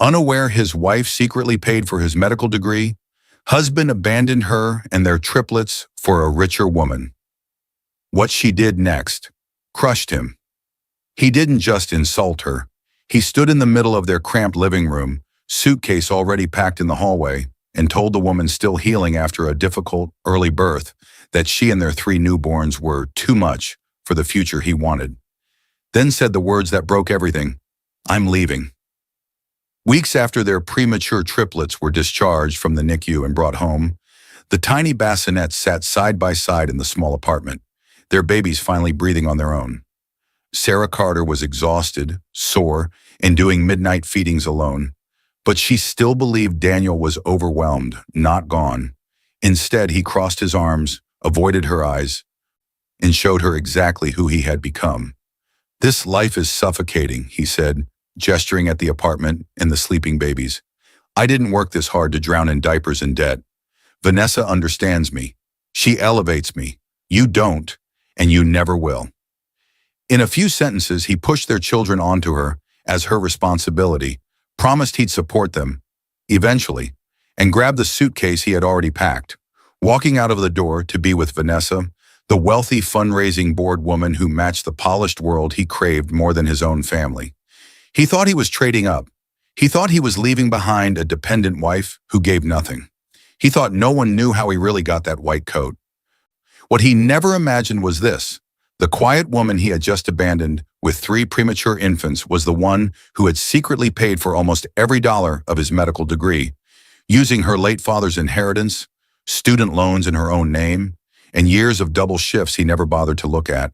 Unaware his wife secretly paid for his medical degree, husband abandoned her and their triplets for a richer woman. What she did next crushed him. He didn't just insult her. He stood in the middle of their cramped living room, suitcase already packed in the hallway, and told the woman still healing after a difficult early birth that she and their 3 newborns were too much for the future he wanted. Then said the words that broke everything, "I'm leaving." Weeks after their premature triplets were discharged from the NICU and brought home, the tiny bassinets sat side by side in the small apartment, their babies finally breathing on their own. Sarah Carter was exhausted, sore, and doing midnight feedings alone, but she still believed Daniel was overwhelmed, not gone. Instead, he crossed his arms, avoided her eyes, and showed her exactly who he had become. "This life is suffocating," he said, gesturing at the apartment and the sleeping babies. "I didn't work this hard to drown in diapers and debt. Vanessa understands me. She elevates me. You don't, and you never will." In a few sentences, he pushed their children onto her as her responsibility, promised he'd support them, eventually, and grabbed the suitcase he had already packed, walking out of the door to be with Vanessa, the wealthy fundraising board woman who matched the polished world he craved more than his own family. He thought he was trading up. He thought he was leaving behind a dependent wife who gave nothing. He thought no one knew how he really got that white coat. What he never imagined was this: the quiet woman he had just abandoned with 3 premature infants was the one who had secretly paid for almost every dollar of his medical degree, using her late father's inheritance, student loans in her own name, and years of double shifts he never bothered to look at.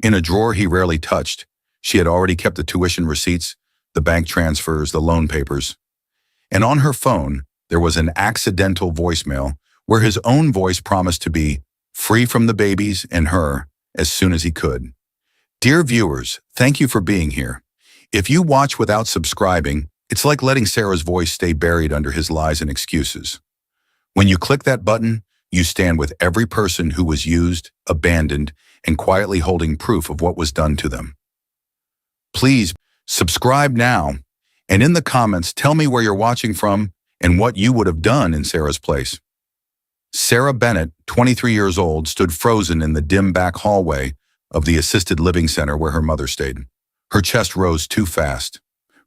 In a drawer he rarely touched, she had already kept the tuition receipts, the bank transfers, the loan papers. And on her phone, there was an accidental voicemail where his own voice promised to be free from the babies and her as soon as he could. Dear viewers, thank you for being here. If you watch without subscribing, it's like letting Sarah's voice stay buried under his lies and excuses. When you click that button, you stand with every person who was used, abandoned, and quietly holding proof of what was done to them. Please subscribe now, and in the comments tell me where you're watching from and what you would have done in Sarah's place. Sarah Bennett, 23 years old, stood frozen in the dim back hallway of the assisted living center where her mother stayed. Her chest rose too fast,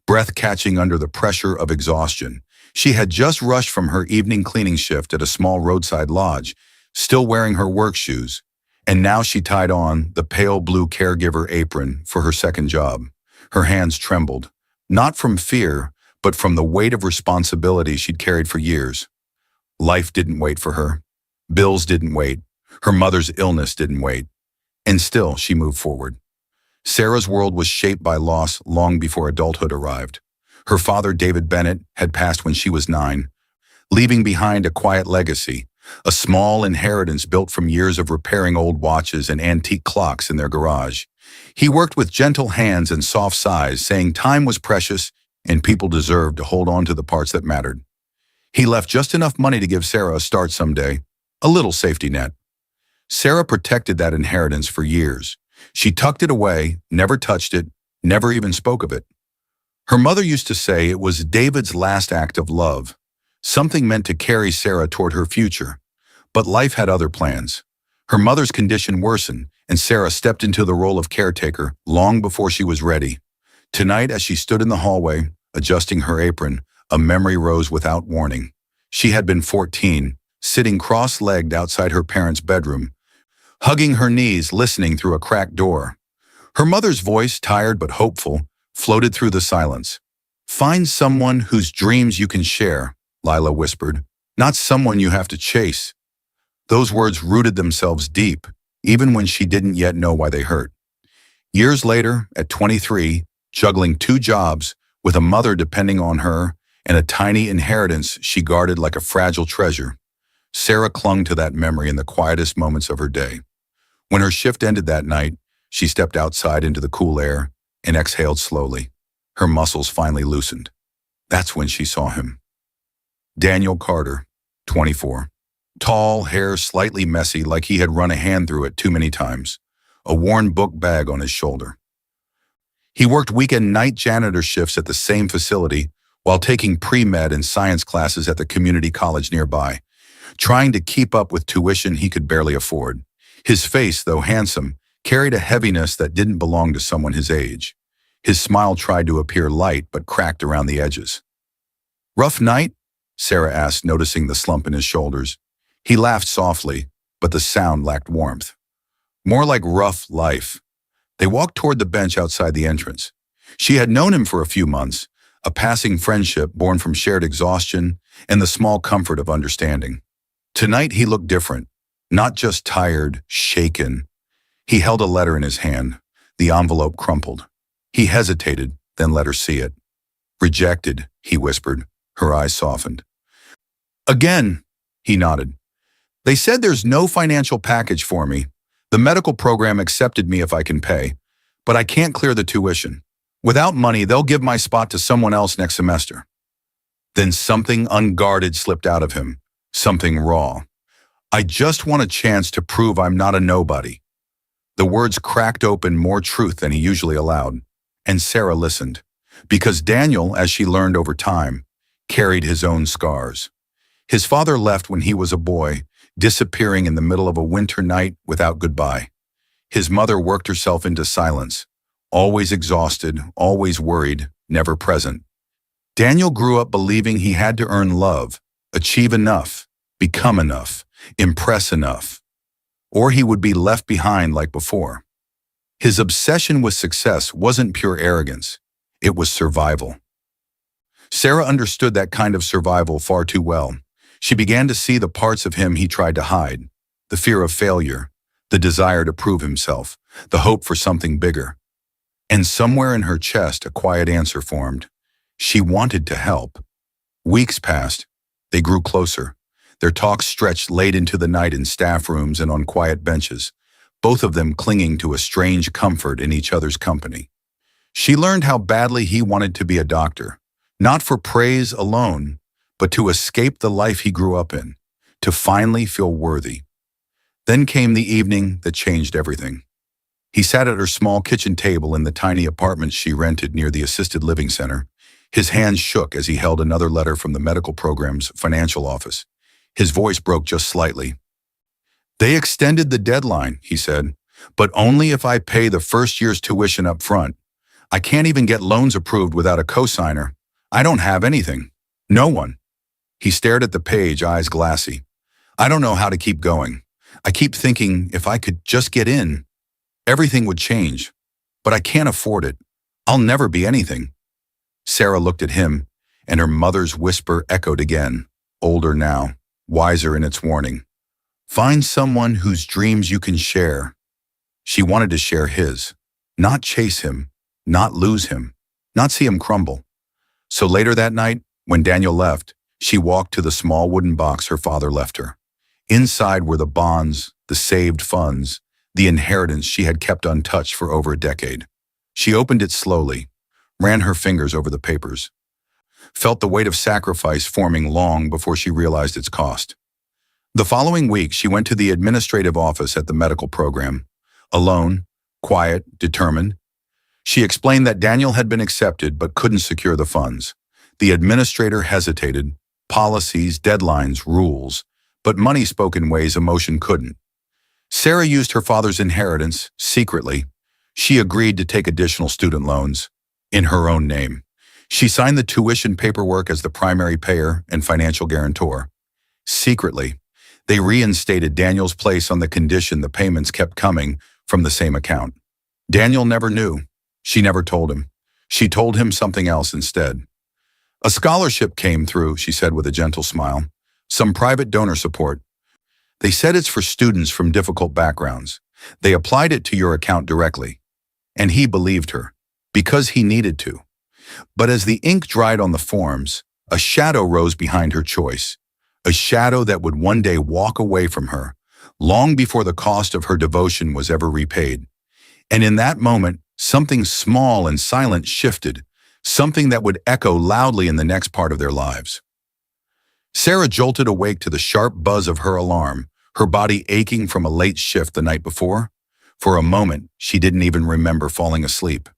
breath catching under the pressure of exhaustion. She had just rushed from her evening cleaning shift at a small roadside lodge, still wearing her work shoes, and now she tied on the pale blue caregiver apron for her second job. Her hands trembled, not from fear, but from the weight of responsibility she'd carried for years. Life didn't wait for her. Bills didn't wait. Her mother's illness didn't wait. And still, she moved forward. Sarah's world was shaped by loss long before adulthood arrived. Her father, David Bennett, had passed when she was 9, leaving behind a quiet legacy, a small inheritance built from years of repairing old watches and antique clocks in their garage. He worked with gentle hands and soft sighs, saying time was precious and people deserved to hold on to the parts that mattered. He left just enough money to give Sarah a start someday, a little safety net. Sarah protected that inheritance for years. She tucked it away, never touched it, never even spoke of it. Her mother used to say it was David's last act of love, something meant to carry Sarah toward her future. But life had other plans. Her mother's condition worsened, and Sarah stepped into the role of caretaker long before she was ready. Tonight, as she stood in the hallway, adjusting her apron, a memory rose without warning. She had been 14, sitting cross-legged outside her parents' bedroom, hugging her knees, listening through a cracked door. Her mother's voice, tired but hopeful, floated through the silence. "Find someone whose dreams you can share," Lila whispered, "not someone you have to chase." Those words rooted themselves deep, even when she didn't yet know why they hurt. Years later, at 23, juggling 2 jobs, with a mother depending on her and a tiny inheritance she guarded like a fragile treasure, Sarah clung to that memory in the quietest moments of her day. When her shift ended that night, she stepped outside into the cool air and exhaled slowly. Her muscles finally loosened. That's when she saw him. Daniel Carter, 24. Tall, hair slightly messy like he had run a hand through it too many times, a worn book bag on his shoulder. He worked weekend night janitor shifts at the same facility, while taking pre-med and science classes at the community college nearby, trying to keep up with tuition he could barely afford. His face, though handsome, carried a heaviness that didn't belong to someone his age. His smile tried to appear light but cracked around the edges. "Rough night?" Sarah asked, noticing the slump in his shoulders. He laughed softly, but the sound lacked warmth. "More like rough life." They walked toward the bench outside the entrance. She had known him for a few months, a passing friendship born from shared exhaustion and the small comfort of understanding. Tonight he looked different, not just tired, shaken. He held a letter in his hand, the envelope crumpled. He hesitated, then let her see it. "Rejected," he whispered. Her eyes softened. "Again," he nodded. "They said there's no financial package for me. The medical program accepted me if I can pay, but I can't clear the tuition. Without money, they'll give my spot to someone else next semester." Then something unguarded slipped out of him, something raw. "I just want a chance to prove I'm not a nobody." The words cracked open more truth than he usually allowed, and Sarah listened, because Daniel, as she learned over time, carried his own scars. His father left when he was a boy, disappearing in the middle of a winter night without goodbye. His mother worked herself into silence, always exhausted, always worried, never present. Daniel grew up believing he had to earn love, achieve enough, become enough, impress enough, or he would be left behind like before. His obsession with success wasn't pure arrogance, it was survival. Sarah understood that kind of survival far too well. She began to see the parts of him he tried to hide, the fear of failure, the desire to prove himself, the hope for something bigger. And somewhere in her chest, a quiet answer formed. She wanted to help. Weeks passed. They grew closer. Their talks stretched late into the night in staff rooms and on quiet benches, both of them clinging to a strange comfort in each other's company. She learned how badly he wanted to be a doctor, not for praise alone, but to escape the life he grew up in, to finally feel worthy. Then came the evening that changed everything. He sat at her small kitchen table in the tiny apartment she rented near the assisted living center. His hands shook as he held another letter from the medical program's financial office. His voice broke just slightly. "They extended the deadline," he said, "but only if I pay the first year's tuition up front. I can't even get loans approved without a cosigner. I don't have anything. No one." He stared at the page, eyes glassy. "I don't know how to keep going. I keep thinking if I could just get in, everything would change. But I can't afford it. I'll never be anything." Sarah looked at him, and her mother's whisper echoed again, older now, wiser in its warning. "Find someone whose dreams you can share." She wanted to share his, not chase him, not lose him, not see him crumble. So later that night, when Daniel left, she walked to the small wooden box her father left her. Inside were the bonds, the saved funds, the inheritance she had kept untouched for over a decade. She opened it slowly, ran her fingers over the papers, felt the weight of sacrifice forming long before she realized its cost. The following week, she went to the administrative office at the medical program. Alone, quiet, determined. She explained that Daniel had been accepted but couldn't secure the funds. The administrator hesitated. Policies, deadlines, rules. But money spoke in ways emotion couldn't. Sarah used her father's inheritance, secretly. She agreed to take additional student loans, in her own name. She signed the tuition paperwork as the primary payer and financial guarantor. Secretly, they reinstated Daniel's place on the condition the payments kept coming from the same account. Daniel never knew. She never told him. She told him something else instead. "A scholarship came through," she said with a gentle smile. "Some private donor support. They said it's for students from difficult backgrounds. They applied it to your account directly." And he believed her, because he needed to. But as the ink dried on the forms, a shadow rose behind her choice, a shadow that would one day walk away from her, long before the cost of her devotion was ever repaid. And in that moment, something small and silent shifted, something that would echo loudly in the next part of their lives. Sarah jolted awake to the sharp buzz of her alarm, her body aching from a late shift the night before. For a moment, she didn't even remember falling asleep.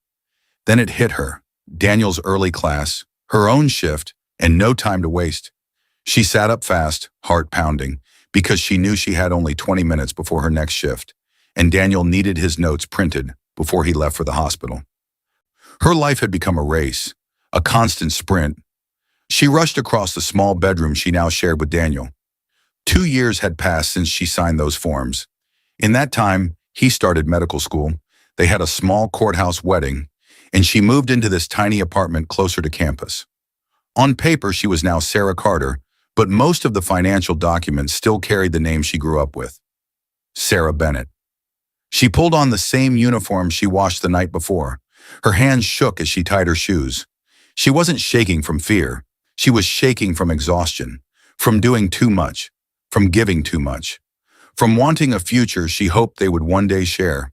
Then it hit her, Daniel's early class, her own shift, and no time to waste. She sat up fast, heart pounding, because she knew she had only 20 minutes before her next shift, and Daniel needed his notes printed before he left for the hospital. Her life had become a race, a constant sprint. She rushed across the small bedroom she now shared with Daniel. 2 years had passed since she signed those forms. In that time, he started medical school. They had a small courthouse wedding, and she moved into this tiny apartment closer to campus. On paper, she was now Sarah Carter, but most of the financial documents still carried the name she grew up with, Sarah Bennett. She pulled on the same uniform she washed the night before. Her hands shook as she tied her shoes. She wasn't shaking from fear. She was shaking from exhaustion, from doing too much, from giving too much, from wanting a future she hoped they would one day share.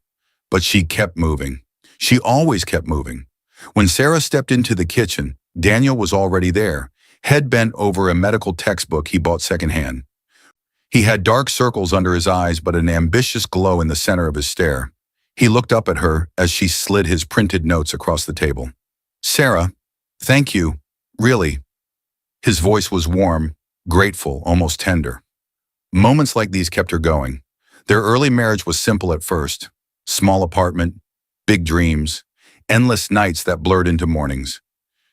But she kept moving. She always kept moving. When Sarah stepped into the kitchen, Daniel was already there, head bent over a medical textbook he bought secondhand. He had dark circles under his eyes but an ambitious glow in the center of his stare. He looked up at her as she slid his printed notes across the table. "Sarah, thank you, really." His voice was warm, grateful, almost tender. Moments like these kept her going. Their early marriage was simple at first. Small apartment, big dreams, endless nights that blurred into mornings.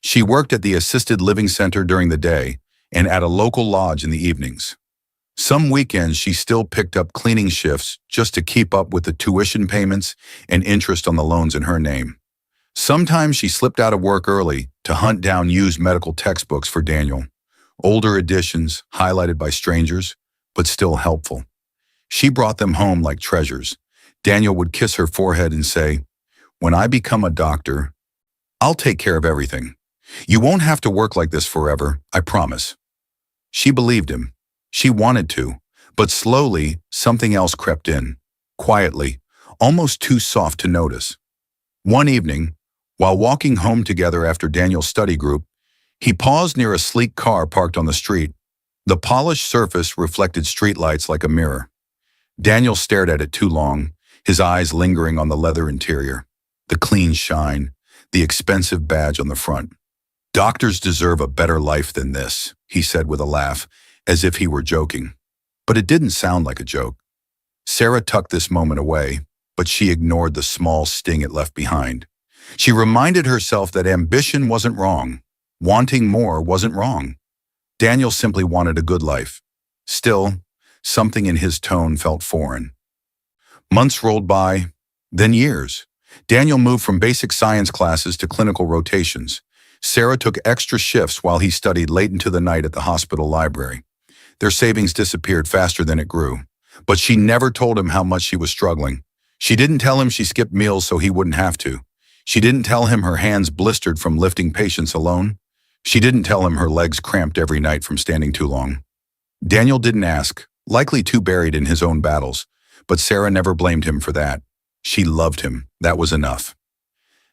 She worked at the assisted living center during the day and at a local lodge in the evenings. Some weekends she still picked up cleaning shifts just to keep up with the tuition payments and interest on the loans in her name. Sometimes she slipped out of work early to hunt down used medical textbooks for Daniel. Older editions, highlighted by strangers, but still helpful. She brought them home like treasures. Daniel would kiss her forehead and say, "When I become a doctor, I'll take care of everything. You won't have to work like this forever, I promise." She believed him. She wanted to, but slowly something else crept in, quietly, almost too soft to notice. One evening, while walking home together after Daniel's study group, he paused near a sleek car parked on the street. The polished surface reflected streetlights like a mirror. Daniel stared at it too long, his eyes lingering on the leather interior, the clean shine, the expensive badge on the front. "Doctors deserve a better life than this," he said with a laugh, as if he were joking. But it didn't sound like a joke. Sarah tucked this moment away, but she ignored the small sting it left behind. She reminded herself that ambition wasn't wrong. Wanting more wasn't wrong. Daniel simply wanted a good life. Still, something in his tone felt foreign. Months rolled by, then years. Daniel moved from basic science classes to clinical rotations. Sarah took extra shifts while he studied late into the night at the hospital library. Their savings disappeared faster than it grew, but she never told him how much she was struggling. She didn't tell him she skipped meals so he wouldn't have to. She didn't tell him her hands blistered from lifting patients alone. She didn't tell him her legs cramped every night from standing too long. Daniel didn't ask, likely too buried in his own battles, but Sarah never blamed him for that. She loved him. That was enough.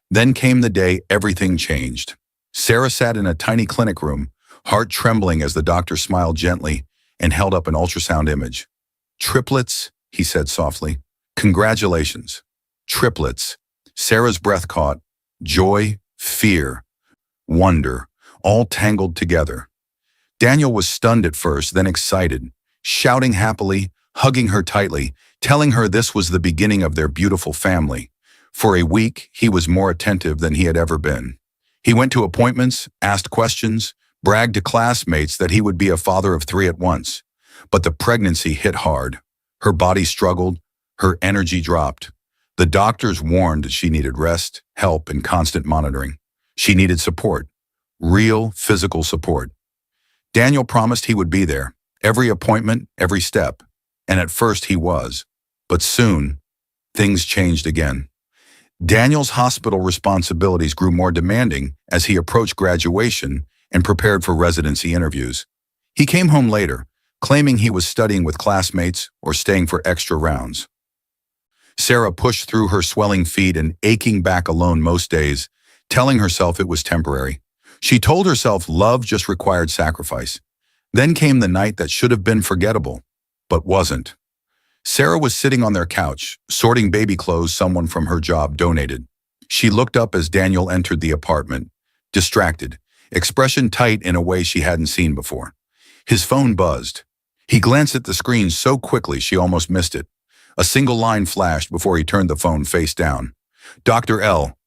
Then came the day everything changed. Sarah sat in a tiny clinic room, heart trembling as the doctor smiled gently and held up an ultrasound image. "Triplets," he said softly. "Congratulations. Triplets." Sarah's breath caught. Joy, fear, wonder, all tangled together. Daniel was stunned at first, then excited, shouting happily, hugging her tightly, telling her this was the beginning of their beautiful family. For a week, he was more attentive than he had ever been. He went to appointments, asked questions, bragged to classmates that he would be a father of 3 at once. But the pregnancy hit hard. Her body struggled, her energy dropped. The doctors warned that she needed rest, help, and constant monitoring. She needed support, real physical support. Daniel promised he would be there, every appointment, every step. And at first he was. But soon, things changed again. Daniel's hospital responsibilities grew more demanding as he approached graduation and prepared for residency interviews. He came home later, claiming he was studying with classmates or staying for extra rounds. Sarah pushed through her swelling feet and aching back alone most days, telling herself it was temporary. She told herself love just required sacrifice. Then came the night that should have been forgettable, but wasn't. Sarah was sitting on their couch, sorting baby clothes someone from her job donated. She looked up as Daniel entered the apartment, distracted, expression tight in a way she hadn't seen before. His phone buzzed. He glanced at the screen so quickly she almost missed it. A single line flashed before he turned the phone face down. "Dr. L,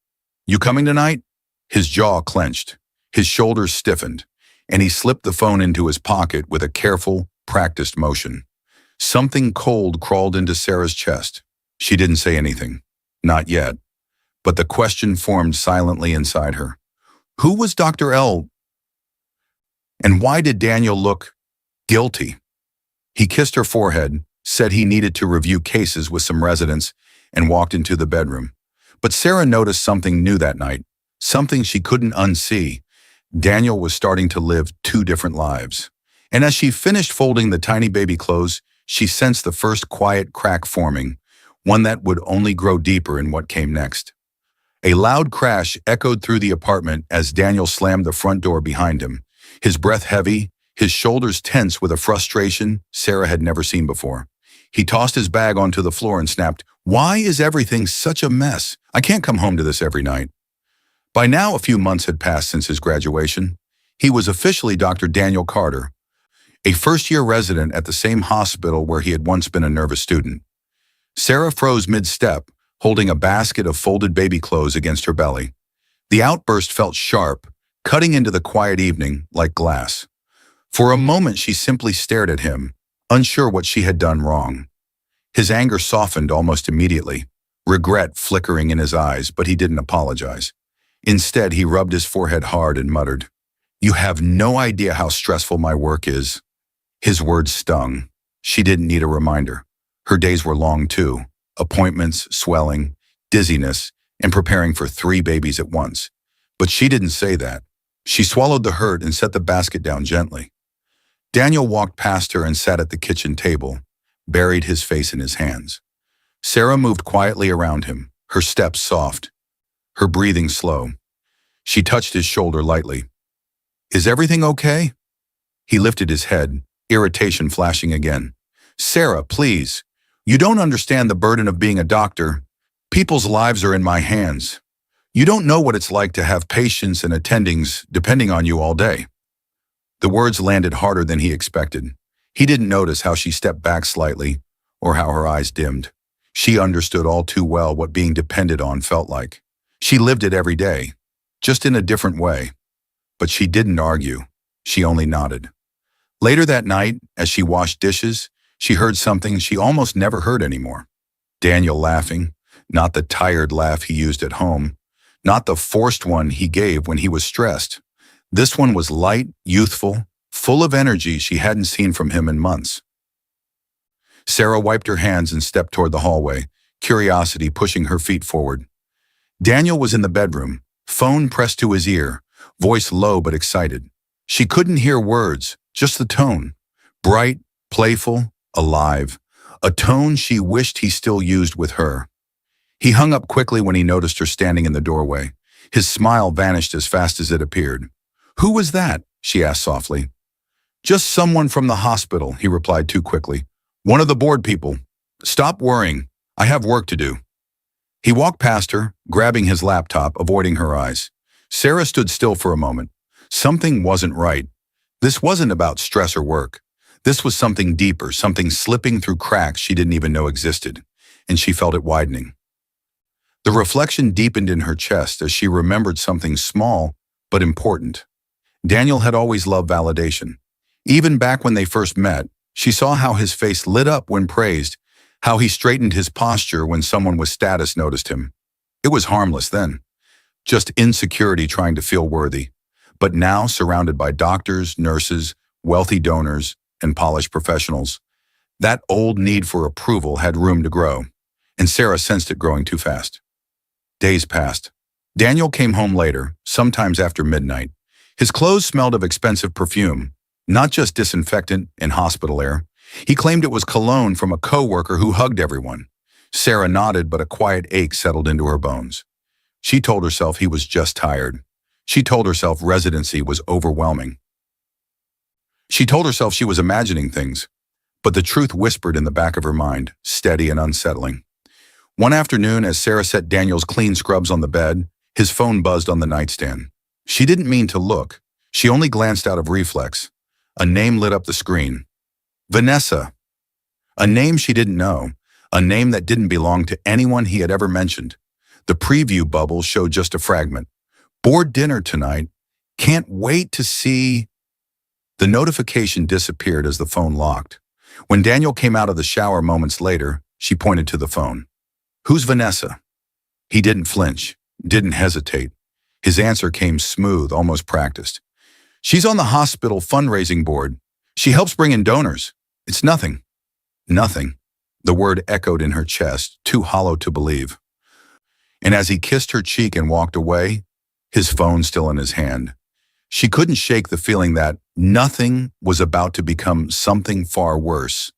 you coming tonight?" His jaw clenched. His shoulders stiffened, and he slipped the phone into his pocket with a careful, practiced motion. Something cold crawled into Sarah's chest. She didn't say anything. Not yet. But the question formed silently inside her. Who was Dr. L? And why did Daniel look guilty? He kissed her forehead, said he needed to review cases with some residents, and walked into the bedroom. But Sarah noticed something new that night, something she couldn't unsee. Daniel was starting to live two different lives. And as she finished folding the tiny baby clothes, she sensed the first quiet crack forming, one that would only grow deeper in what came next. A loud crash echoed through the apartment as Daniel slammed the front door behind him, his breath heavy, his shoulders tense with a frustration Sarah had never seen before. He tossed his bag onto the floor and snapped, "Why is everything such a mess? I can't come home to this every night." By now, a few months had passed since his graduation. He was officially Dr. Daniel Carter, a first-year resident at the same hospital where he had once been a nervous student. Sarah froze mid-step, holding a basket of folded baby clothes against her belly. The outburst felt sharp, cutting into the quiet evening like glass. For a moment, she simply stared at him, unsure what she had done wrong. His anger softened almost immediately, regret flickering in his eyes, but he didn't apologize. Instead, he rubbed his forehead hard and muttered, "You have no idea how stressful my work is." His words stung. She didn't need a reminder. Her days were long too. Appointments, swelling, dizziness, and preparing for 3 babies at once. But she didn't say that. She swallowed the hurt and set the basket down gently. Daniel walked past her and sat at the kitchen table, buried his face in his hands. Sarah moved quietly around him, her steps soft, her breathing slow. She touched his shoulder lightly. "Is everything okay?" He lifted his head, irritation flashing again. "Sarah, please. You don't understand the burden of being a doctor. People's lives are in my hands. You don't know what it's like to have patients and attendings depending on you all day." The words landed harder than he expected. He didn't notice how she stepped back slightly or how her eyes dimmed. She understood all too well what being depended on felt like. She lived it every day, just in a different way. But she didn't argue. She only nodded. Later that night, as she washed dishes, she heard something she almost never heard anymore. Daniel laughing, not the tired laugh he used at home, not the forced one he gave when he was stressed. This one was light, youthful, full of energy she hadn't seen from him in months. Sarah wiped her hands and stepped toward the hallway, curiosity pushing her feet forward. Daniel was in the bedroom, phone pressed to his ear, voice low but excited. She couldn't hear words, just the tone. Bright, playful, alive. A tone she wished he still used with her. He hung up quickly when he noticed her standing in the doorway. His smile vanished as fast as it appeared. "Who was that?" she asked softly. "Just someone from the hospital," he replied too quickly. "One of the board people. Stop worrying. I have work to do." He walked past her, grabbing his laptop, avoiding her eyes. Sarah stood still for a moment. Something wasn't right. This wasn't about stress or work. This was something deeper, something slipping through cracks she didn't even know existed, and she felt it widening. The reflection deepened in her chest as she remembered something small but important. Daniel had always loved validation. Even back when they first met, she saw how his face lit up when praised, how he straightened his posture when someone with status noticed him. It was harmless then, just insecurity trying to feel worthy. But now, surrounded by doctors, nurses, wealthy donors, and polished professionals, that old need for approval had room to grow, and Sarah sensed it growing too fast. Days passed. Daniel came home later, sometimes after midnight. His clothes smelled of expensive perfume, not just disinfectant and hospital air. He claimed it was cologne from a coworker who hugged everyone. Sarah nodded, but a quiet ache settled into her bones. She told herself he was just tired. She told herself residency was overwhelming. She told herself she was imagining things, but the truth whispered in the back of her mind, steady and unsettling. One afternoon, as Sarah set Daniel's clean scrubs on the bed, his phone buzzed on the nightstand. She didn't mean to look. She only glanced out of reflex. A name lit up the screen. Vanessa. A name she didn't know. A name that didn't belong to anyone he had ever mentioned. The preview bubble showed just a fragment. Board dinner tonight. Can't wait to see... The notification disappeared as the phone locked. When Daniel came out of the shower moments later, she pointed to the phone. Who's Vanessa? He didn't flinch, didn't hesitate. His answer came smooth, almost practiced. She's on the hospital fundraising board. She helps bring in donors. It's nothing. Nothing. The word echoed in her chest, too hollow to believe. And as he kissed her cheek and walked away, his phone still in his hand, she couldn't shake the feeling that nothing was about to become something far worse.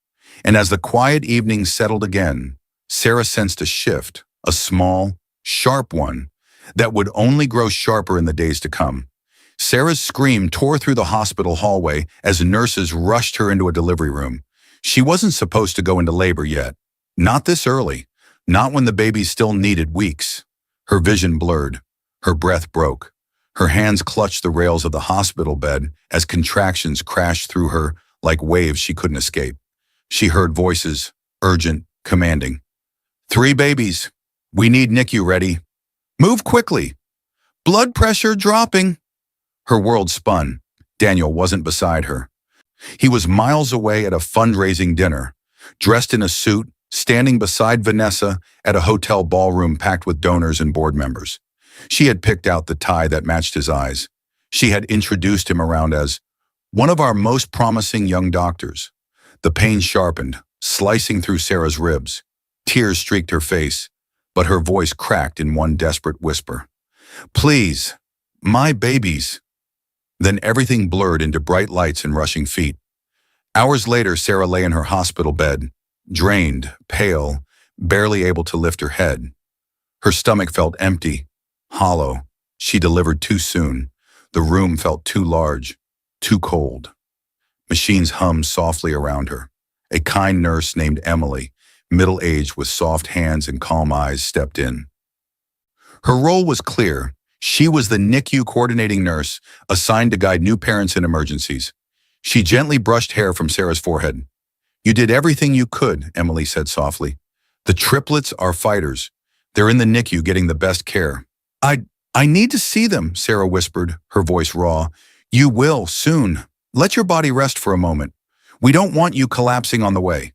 And as the quiet evening settled again, Sarah sensed a shift, a small, sharp one, that would only grow sharper in the days to come. Sarah's scream tore through the hospital hallway as nurses rushed her into a delivery room. She wasn't supposed to go into labor yet. Not this early. Not when the baby still needed weeks. Her vision blurred. Her breath broke. Her hands clutched the rails of the hospital bed as contractions crashed through her like waves she couldn't escape. She heard voices, urgent, commanding. 3 babies. We need NICU ready. Move quickly. Blood pressure dropping. Her world spun. Daniel wasn't beside her. He was miles away at a fundraising dinner, dressed in a suit, standing beside Vanessa at a hotel ballroom packed with donors and board members. She had picked out the tie that matched his eyes. She had introduced him around as one of our most promising young doctors. The pain sharpened, slicing through Sarah's ribs. Tears streaked her face, but her voice cracked in one desperate whisper. Please, my babies. Then everything blurred into bright lights and rushing feet. Hours later, Sarah lay in her hospital bed, drained, pale, barely able to lift her head. Her stomach felt empty, hollow. She delivered too soon. The room felt too large, too cold. Machines hummed softly around her. A kind nurse named Emily, middle-aged with soft hands and calm eyes, stepped in. Her role was clear. She was the NICU coordinating nurse assigned to guide new parents in emergencies. She gently brushed hair from Sarah's forehead. You did everything you could, Emily said softly. The triplets are fighters. They're in the NICU getting the best care. I need to see them, Sarah whispered, her voice raw. You will, soon. Let your body rest for a moment. We don't want you collapsing on the way.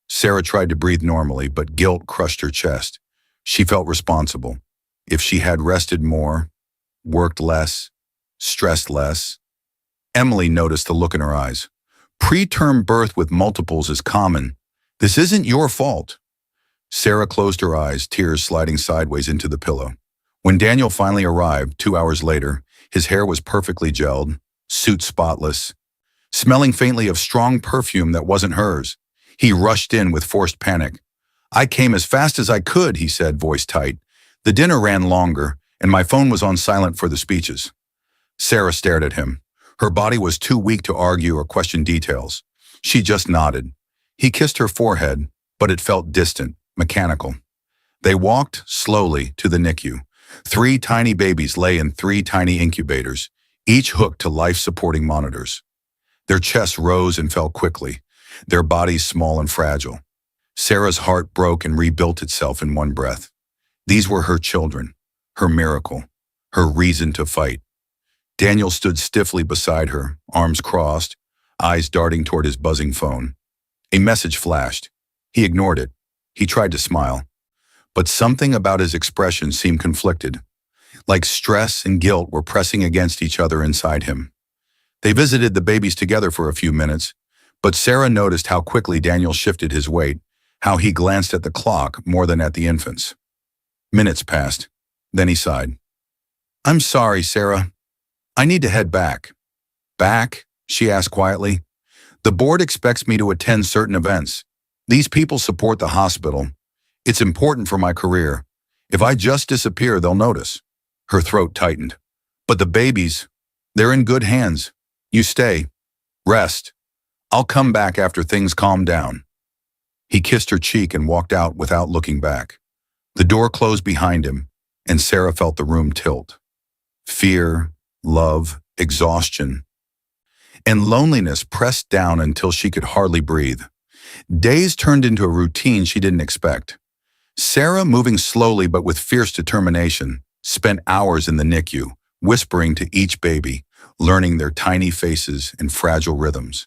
Sarah tried to breathe normally, but guilt crushed her chest. She felt responsible. If she had rested more, worked less, stressed less. Emily noticed the look in her eyes. Preterm birth with multiples is common. This isn't your fault. Sarah closed her eyes, tears sliding sideways into the pillow. When Daniel finally arrived, 2 hours later, his hair was perfectly gelled, suit spotless, smelling faintly of strong perfume that wasn't hers. He rushed in with forced panic. I came as fast as I could, he said, voice tight. The dinner ran longer, and my phone was on silent for the speeches. Sarah stared at him. Her body was too weak to argue or question details. She just nodded. He kissed her forehead, but it felt distant, mechanical. They walked slowly to the NICU. 3 tiny babies lay in 3 tiny incubators, each hooked to life-supporting monitors. Their chests rose and fell quickly, their bodies small and fragile. Sarah's heart broke and rebuilt itself in one breath. These were her children, her miracle, her reason to fight. Daniel stood stiffly beside her, arms crossed, eyes darting toward his buzzing phone. A message flashed. He ignored it. He tried to smile. But something about his expression seemed conflicted, like stress and guilt were pressing against each other inside him. They visited the babies together for a few minutes, but Sarah noticed how quickly Daniel shifted his weight, how he glanced at the clock more than at the infants. Minutes passed. Then he sighed. I'm sorry, Sarah. I need to head back. Back? She asked quietly. The board expects me to attend certain events. These people support the hospital. It's important for my career. If I just disappear, they'll notice. Her throat tightened. But the babies, they're in good hands. You stay. Rest. I'll come back after things calm down. He kissed her cheek and walked out without looking back. The door closed behind him, and Sarah felt the room tilt. Fear, love, exhaustion, and loneliness pressed down until she could hardly breathe. Days turned into a routine she didn't expect. Sarah, moving slowly but with fierce determination, spent hours in the NICU, whispering to each baby, learning their tiny faces and fragile rhythms.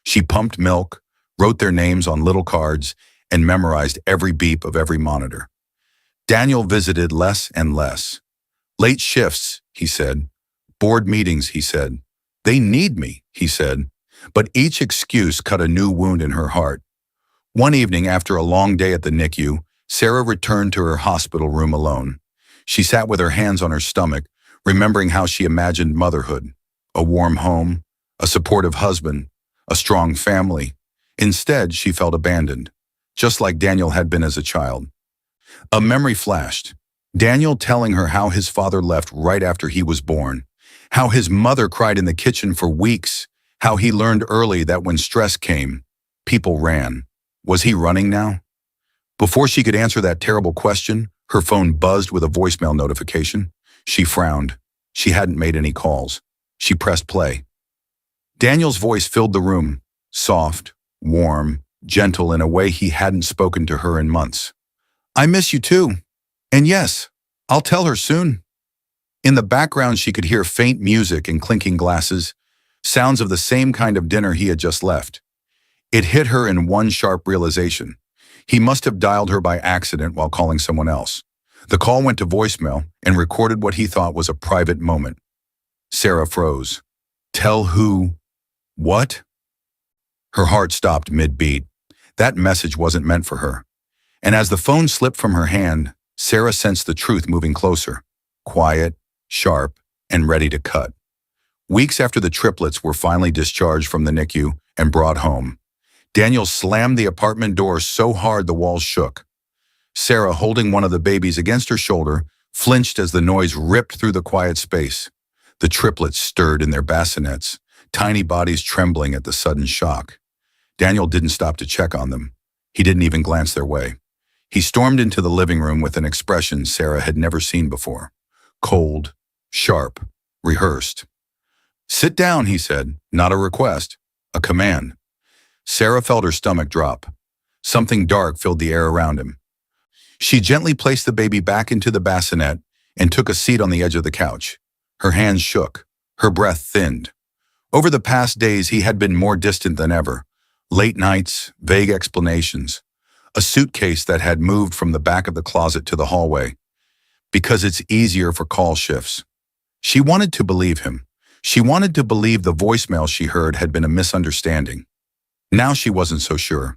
She pumped milk, wrote their names on little cards, and memorized every beep of every monitor. Daniel visited less and less. Late shifts, he said. Board meetings, he said. They need me, he said. But each excuse cut a new wound in her heart. One evening, after a long day at the NICU, Sarah returned to her hospital room alone. She sat with her hands on her stomach, remembering how she imagined motherhood. A warm home, a supportive husband, a strong family. Instead, she felt abandoned, just like Daniel had been as a child. A memory flashed. Daniel telling her how his father left right after he was born, how his mother cried in the kitchen for weeks, how he learned early that when stress came, people ran. Was he running now? Before she could answer that terrible question, her phone buzzed with a voicemail notification. She frowned. She hadn't made any calls. She pressed play. Daniel's voice filled the room, soft, warm, gentle in a way he hadn't spoken to her in months. I miss you too. And yes, I'll tell her soon. In the background, she could hear faint music and clinking glasses, sounds of the same kind of dinner he had just left. It hit her in one sharp realization. He must have dialed her by accident while calling someone else. The call went to voicemail and recorded what he thought was a private moment. Sarah froze. Tell who? What? Her heart stopped mid-beat. That message wasn't meant for her. And as the phone slipped from her hand, Sarah sensed the truth moving closer, quiet, sharp, and ready to cut. Weeks after the triplets were finally discharged from the NICU and brought home, Daniel slammed the apartment door so hard the walls shook. Sarah, holding one of the babies against her shoulder, flinched as the noise ripped through the quiet space. The triplets stirred in their bassinets, tiny bodies trembling at the sudden shock. Daniel didn't stop to check on them. He didn't even glance their way. He stormed into the living room with an expression Sarah had never seen before. Cold, sharp, rehearsed. Sit down, he said, not a request, a command. Sarah felt her stomach drop. Something dark filled the air around him. She gently placed the baby back into the bassinet and took a seat on the edge of the couch. Her hands shook. Her breath thinned. Over the past days, he had been more distant than ever. Late nights, vague explanations. A suitcase that had moved from the back of the closet to the hallway. Because it's easier for call shifts. She wanted to believe him. She wanted to believe the voicemail she heard had been a misunderstanding. Now she wasn't so sure.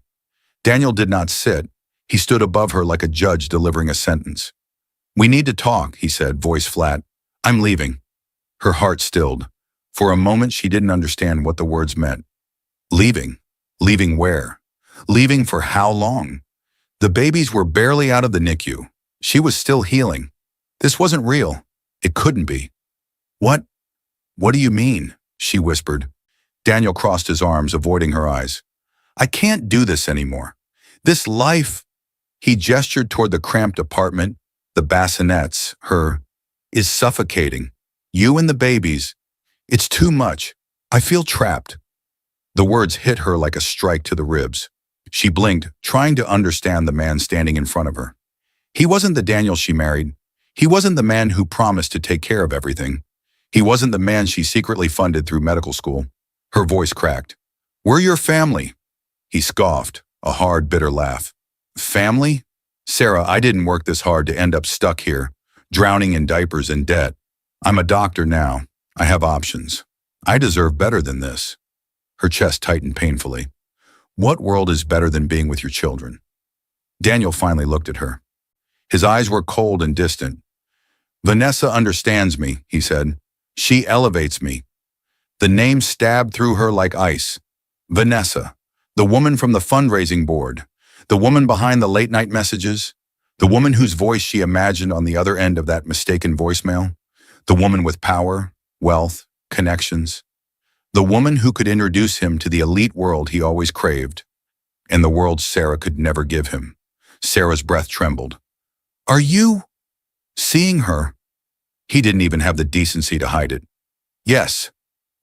Daniel did not sit. He stood above her like a judge delivering a sentence. We need to talk, he said, voice flat. I'm leaving. Her heart stilled. For a moment, she didn't understand what the words meant. Leaving? Leaving where? Leaving for how long? The babies were barely out of the NICU. She was still healing. This wasn't real. It couldn't be. What do you mean? She whispered. Daniel crossed his arms, avoiding her eyes. I can't do this anymore. This life, he gestured toward the cramped apartment, the bassinets, is suffocating. You and the babies. It's too much. I feel trapped. The words hit her like a strike to the ribs. She blinked, trying to understand the man standing in front of her. He wasn't the Daniel she married. He wasn't the man who promised to take care of everything. He wasn't the man she secretly funded through medical school. Her voice cracked. We're your family. He scoffed, a hard, bitter laugh. Family? Sarah, I didn't work this hard to end up stuck here, drowning in diapers and debt. I'm a doctor now. I have options. I deserve better than this. Her chest tightened painfully. What world is better than being with your children? Daniel finally looked at her. His eyes were cold and distant. Vanessa understands me, he said. She elevates me. The name stabbed through her like ice. Vanessa, the woman from the fundraising board, the woman behind the late-night messages, the woman whose voice she imagined on the other end of that mistaken voicemail, the woman with power, wealth, connections, the woman who could introduce him to the elite world he always craved, and the world Sarah could never give him. Sarah's breath trembled. Are you seeing her? He didn't even have the decency to hide it. Yes.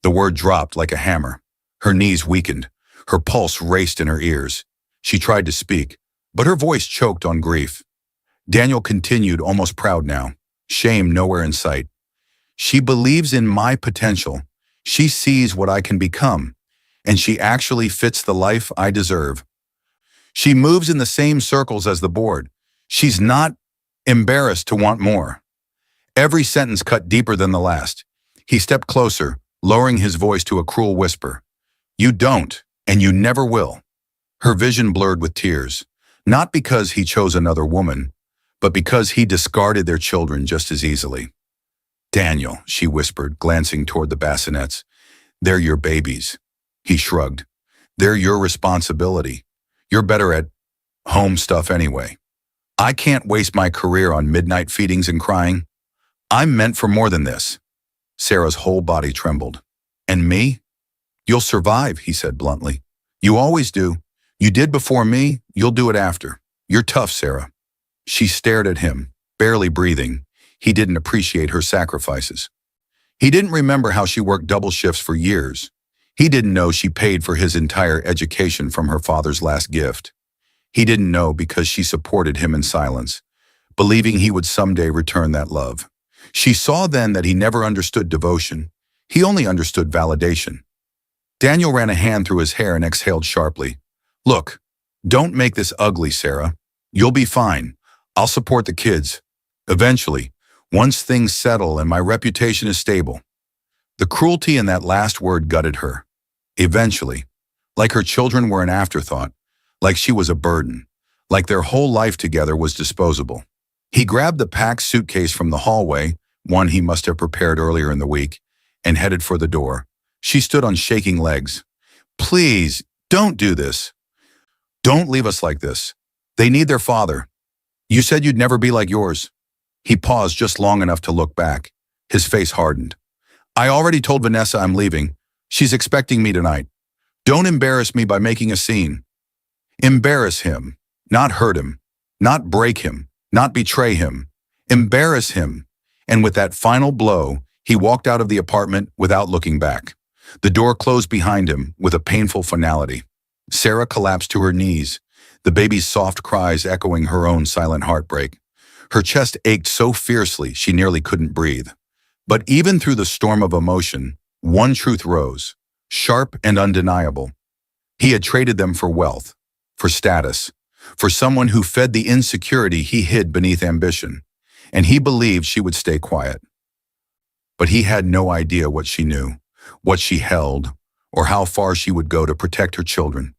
The word dropped like a hammer. Her knees weakened. Her pulse raced in her ears. She tried to speak, but her voice choked on grief. Daniel continued, almost proud now. Shame nowhere in sight. She believes in my potential. She sees what I can become, and she actually fits the life I deserve. She moves in the same circles as the board. She's not embarrassed to want more. Every sentence cut deeper than the last. He stepped closer, lowering his voice to a cruel whisper. You don't, and you never will. Her vision blurred with tears, not because he chose another woman, but because he discarded their children just as easily. Daniel, she whispered, glancing toward the bassinets. They're your babies. He shrugged. They're your responsibility. You're better at home stuff anyway. I can't waste my career on midnight feedings and crying. I'm meant for more than this. Sarah's whole body trembled. And me? You'll survive, he said bluntly. You always do. You did before me, you'll do it after. You're tough, Sarah. She stared at him, barely breathing. He didn't appreciate her sacrifices. He didn't remember how she worked double shifts for years. He didn't know she paid for his entire education from her father's last gift. He didn't know because she supported him in silence, believing he would someday return that love. She saw then that he never understood devotion. He only understood validation. Daniel ran a hand through his hair and exhaled sharply. Look, don't make this ugly, Sarah. You'll be fine. I'll support the kids. Eventually, once things settle and my reputation is stable. The cruelty in that last word gutted her. Eventually, like her children were an afterthought, like she was a burden, like their whole life together was disposable. He grabbed the packed suitcase from the hallway, one he must have prepared earlier in the week, and headed for the door. She stood on shaking legs. Please, don't do this. Don't leave us like this. They need their father. You said you'd never be like yours. He paused just long enough to look back. His face hardened. I already told Vanessa I'm leaving. She's expecting me tonight. Don't embarrass me by making a scene. Embarrass him, not hurt him, not break him, not betray him. Embarrass him. And with that final blow, he walked out of the apartment without looking back. The door closed behind him with a painful finality. Sarah collapsed to her knees, the baby's soft cries echoing her own silent heartbreak. Her chest ached so fiercely she nearly couldn't breathe. But even through the storm of emotion, one truth rose, sharp and undeniable. He had traded them for wealth, for status, for someone who fed the insecurity he hid beneath ambition, and he believed she would stay quiet. But he had no idea what she knew, what she held, or how far she would go to protect her children.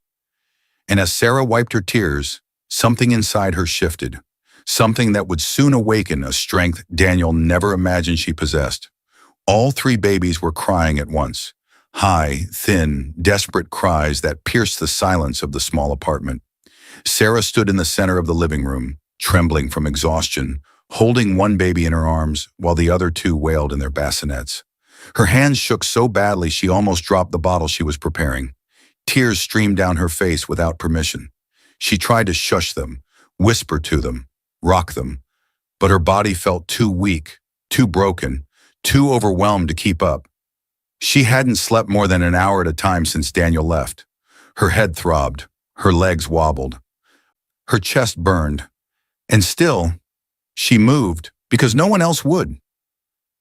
And as Sarah wiped her tears, something inside her shifted, something that would soon awaken a strength Daniel never imagined she possessed. All three babies were crying at once, high, thin, desperate cries that pierced the silence of the small apartment. Sarah stood in the center of the living room, trembling from exhaustion, holding one baby in her arms while the other two wailed in their bassinets. Her hands shook so badly she almost dropped the bottle she was preparing. Tears streamed down her face without permission. She tried to shush them, whisper to them, rock them, but her body felt too weak, too broken, too overwhelmed to keep up. She hadn't slept more than an hour at a time since Daniel left. Her head throbbed, her legs wobbled, her chest burned, and still, she moved because no one else would.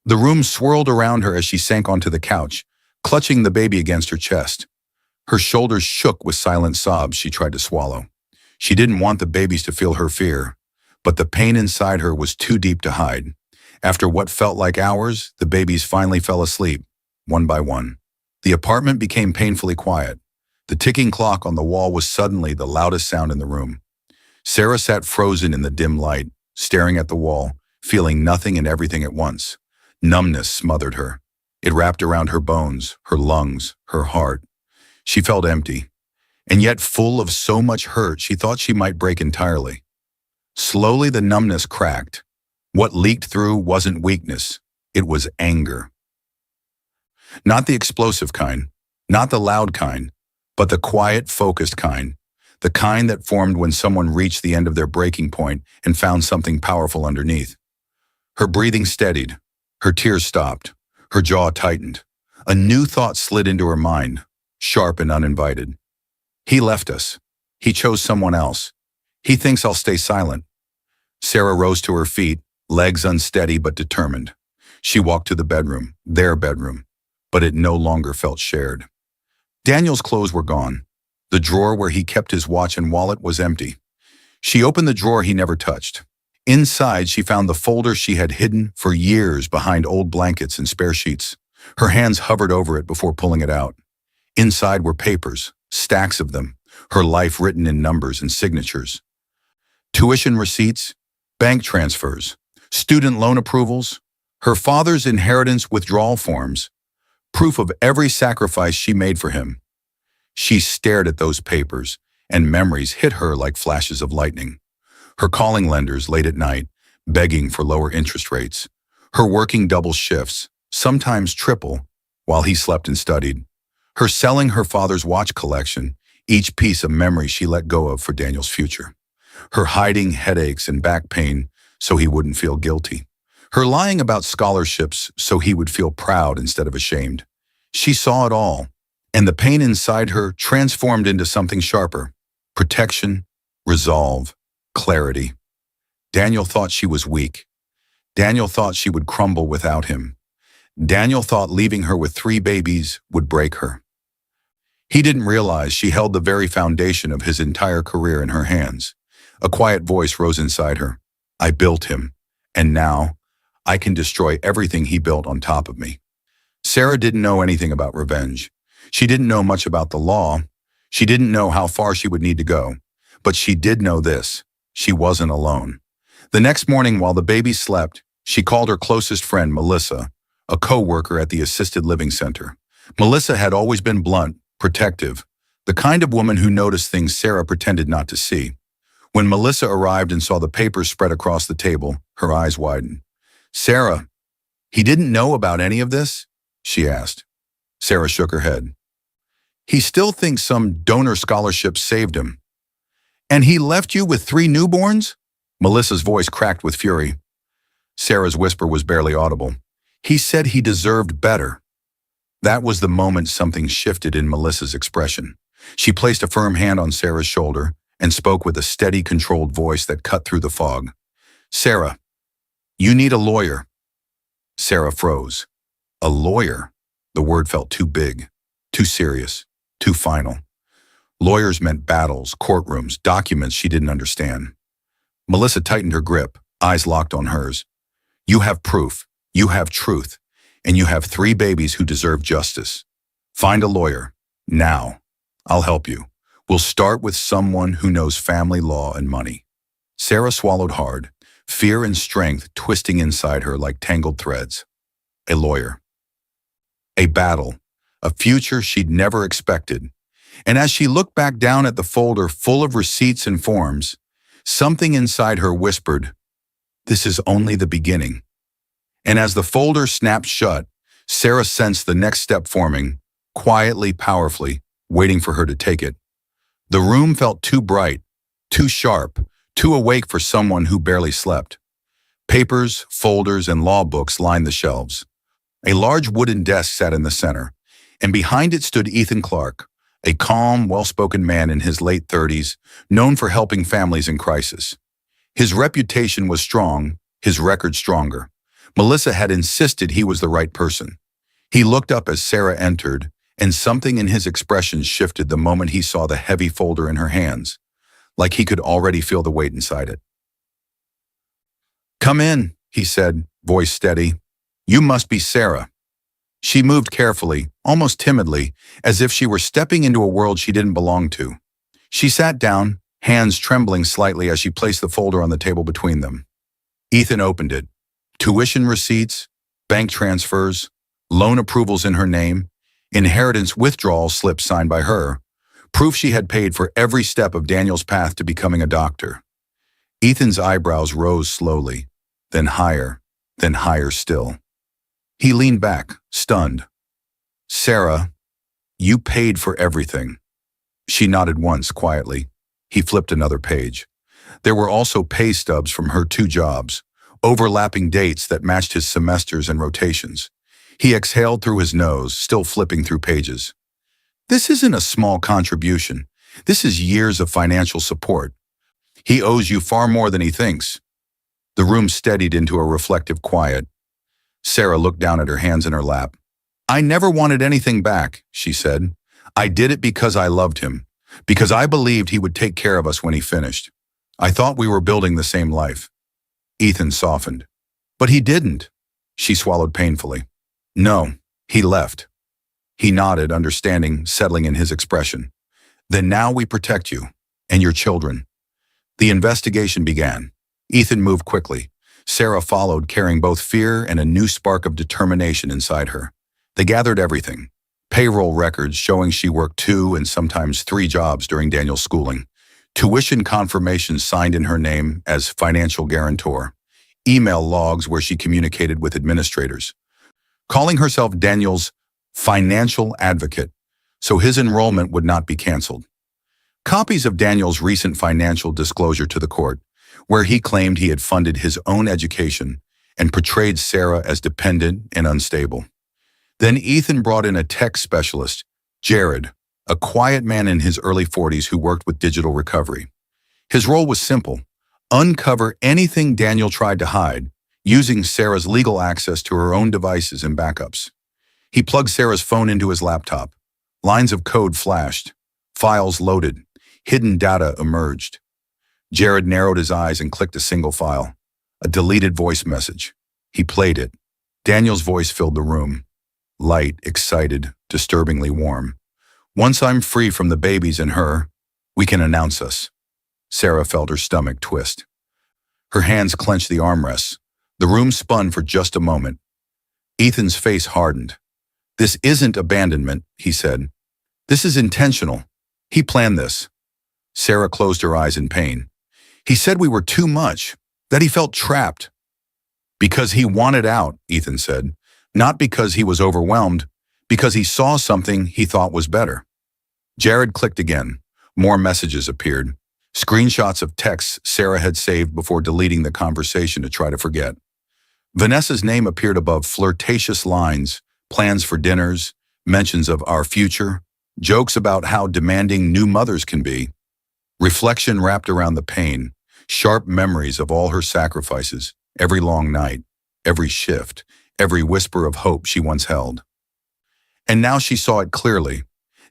The room swirled around her as she sank onto the couch, clutching the baby against her chest. Her shoulders shook with silent sobs she tried to swallow. She didn't want the babies to feel her fear, but the pain inside her was too deep to hide. After what felt like hours, the babies finally fell asleep, one by one. The apartment became painfully quiet. The ticking clock on the wall was suddenly the loudest sound in the room. Sarah sat frozen in the dim light, staring at the wall, feeling nothing and everything at once. Numbness smothered her. It wrapped around her bones, her lungs, her heart. She felt empty, and yet full of so much hurt she thought she might break entirely. Slowly the numbness cracked. What leaked through wasn't weakness, it was anger. Not the explosive kind, not the loud kind, but the quiet, focused kind. The kind that formed when someone reached the end of their breaking point and found something powerful underneath. Her breathing steadied, her tears stopped, her jaw tightened. A new thought slid into her mind, sharp and uninvited. He left us. He chose someone else. He thinks I'll stay silent. Sarah rose to her feet, legs unsteady but determined. She walked to the bedroom, their bedroom, but it no longer felt shared. Daniel's clothes were gone. The drawer where he kept his watch and wallet was empty. She opened the drawer he never touched. Inside, she found the folder she had hidden for years behind old blankets and spare sheets. Her hands hovered over it before pulling it out. Inside were papers, stacks of them, her life written in numbers and signatures. Tuition receipts, bank transfers, student loan approvals, her father's inheritance withdrawal forms, proof of every sacrifice she made for him. She stared at those papers, and memories hit her like flashes of lightning. Her calling lenders late at night, begging for lower interest rates. Her working double shifts, sometimes triple, while he slept and studied. Her selling her father's watch collection, each piece a memory she let go of for Daniel's future. Her hiding headaches and back pain so he wouldn't feel guilty. Her lying about scholarships so he would feel proud instead of ashamed. She saw it all, and the pain inside her transformed into something sharper. Protection, resolve, clarity. Daniel thought she was weak. Daniel thought she would crumble without him. Daniel thought leaving her with 3 babies would break her. He didn't realize she held the very foundation of his entire career in her hands. A quiet voice rose inside her. I built him, and now I can destroy everything he built on top of me. Sarah didn't know anything about revenge. She didn't know much about the law. She didn't know how far she would need to go. But she did know this. She wasn't alone. The next morning, while the baby slept, she called her closest friend, Melissa, a co-worker at the assisted living center. Melissa had always been blunt, protective, the kind of woman who noticed things Sarah pretended not to see. When Melissa arrived and saw the papers spread across the table, her eyes widened. Sarah, he didn't know about any of this? She asked. Sarah shook her head. He still thinks some donor scholarship saved him. And he left you with 3 newborns? Melissa's voice cracked with fury. Sarah's whisper was barely audible. He said he deserved better. That was the moment something shifted in Melissa's expression. She placed a firm hand on Sarah's shoulder and spoke with a steady, controlled voice that cut through the fog. Sarah, you need a lawyer. Sarah froze. A lawyer? The word felt too big, too serious, too final. Lawyers meant battles, courtrooms, documents she didn't understand. Melissa tightened her grip, eyes locked on hers. You have proof, you have truth, and you have 3 babies who deserve justice. Find a lawyer, now. I'll help you. We'll start with someone who knows family law and money. Sarah swallowed hard, fear and strength twisting inside her like tangled threads. A lawyer. A battle, a future she'd never expected. And as she looked back down at the folder full of receipts and forms, something inside her whispered, this is only the beginning. And as the folder snapped shut, Sarah sensed the next step forming, quietly, powerfully, waiting for her to take it. The room felt too bright, too sharp, too awake for someone who barely slept. Papers, folders, and law books lined the shelves. A large wooden desk sat in the center, and behind it stood Ethan Clark, a calm, well-spoken man in his late 30s, known for helping families in crisis. His reputation was strong, his record stronger. Melissa had insisted he was the right person. He looked up as Sarah entered, and something in his expression shifted the moment he saw the heavy folder in her hands, like he could already feel the weight inside it. Come in, he said, voice steady. You must be Sarah. She moved carefully, almost timidly, as if she were stepping into a world she didn't belong to. She sat down, hands trembling slightly as she placed the folder on the table between them. Ethan opened it. Tuition receipts, bank transfers, loan approvals in her name, inheritance withdrawal slips signed by her, proof she had paid for every step of Daniel's path to becoming a doctor. Ethan's eyebrows rose slowly, then higher still. He leaned back, stunned. Sarah, you paid for everything. She nodded once, quietly. He flipped another page. There were also pay stubs from her 2 jobs, overlapping dates that matched his semesters and rotations. He exhaled through his nose, still flipping through pages. This isn't a small contribution. This is years of financial support. He owes you far more than he thinks. The room steadied into a reflective quiet. Sarah looked down at her hands in her lap. I never wanted anything back, she said. I did it because I loved him, because I believed he would take care of us when he finished. I thought we were building the same life. Ethan softened. But he didn't. She swallowed painfully. No, he left. He nodded, understanding, settling in his expression. Then now we protect you, and your children. The investigation began. Ethan moved quickly. Sarah followed, carrying both fear and a new spark of determination inside her. They gathered everything. Payroll records showing she worked 2 and sometimes 3 jobs during Daniel's schooling. Tuition confirmations signed in her name as financial guarantor. Email logs where she communicated with administrators. Calling herself Daniel's financial advocate, so his enrollment would not be canceled. Copies of Daniel's recent financial disclosure to the court, where he claimed he had funded his own education and portrayed Sarah as dependent and unstable. Then Ethan brought in a tech specialist, Jared, a quiet man in his early 40s who worked with digital recovery. His role was simple: uncover anything Daniel tried to hide, using Sarah's legal access to her own devices and backups. He plugged Sarah's phone into his laptop. Lines of code flashed. Files loaded. Hidden data emerged. Jared narrowed his eyes and clicked a single file. A deleted voice message. He played it. Daniel's voice filled the room. Light, excited, disturbingly warm. Once I'm free from the babies and her, we can announce us. Sarah felt her stomach twist. Her hands clenched the armrests. The room spun for just a moment. Ethan's face hardened. This isn't abandonment, he said. This is intentional. He planned this. Sarah closed her eyes in pain. He said we were too much, that he felt trapped. Because he wanted out, Ethan said. Not because he was overwhelmed, because he saw something he thought was better. Jared clicked again. More messages appeared. Screenshots of texts Sarah had saved before deleting the conversation to try to forget. Vanessa's name appeared above flirtatious lines, plans for dinners, mentions of our future, jokes about how demanding new mothers can be. Reflection wrapped around the pain, sharp memories of all her sacrifices, every long night, every shift, every whisper of hope she once held. And now she saw it clearly.